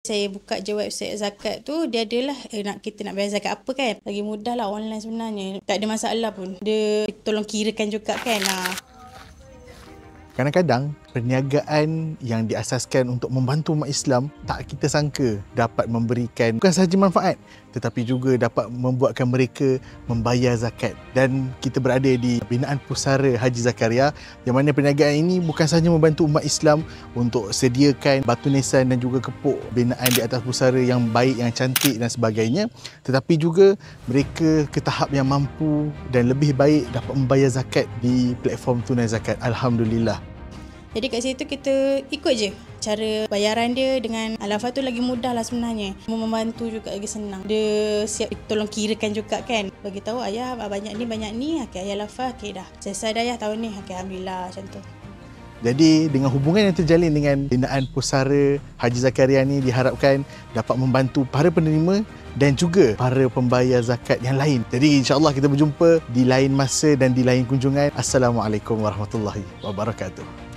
Saya buka je website zakat tu, dia adalah kita nak bayar zakat apa kan. Lagi mudah lah online sebenarnya. Tak ada masalah pun. Dia tolong kirakan juga kan. Kadang-kadang perniagaan yang diasaskan untuk membantu umat Islam tak kita sangka dapat memberikan bukan sahaja manfaat tetapi juga dapat membuatkan mereka membayar zakat. Dan kita berada di binaan Pusara Haji Zakaria yang mana perniagaan ini bukan sahaja membantu umat Islam untuk sediakan batu nisan dan juga kepuk binaan di atas pusara yang baik, yang cantik dan sebagainya, tetapi juga mereka ke tahap yang mampu dan lebih baik dapat membayar zakat di platform tunai zakat. Alhamdulillah. Jadi kat situ kita ikut je cara bayaran dia dengan Al-Wafa tu lagi mudah lah sebenarnya. Membantu juga lagi senang. Dia siap tolong kirakan juga kan. Bagi tahu ayah banyak ni. Okey ayah Al-Wafa, okey dah. Selesai dah ayah tahun ni. Okey alhamdulillah macam tu. Jadi dengan hubungan yang terjalin dengan binaan Pusara Haji Zakaria ni diharapkan dapat membantu para penerima dan juga para pembayar zakat yang lain. Jadi insya-Allah kita berjumpa di lain masa dan di lain kunjungan. Assalamualaikum warahmatullahi wabarakatuh.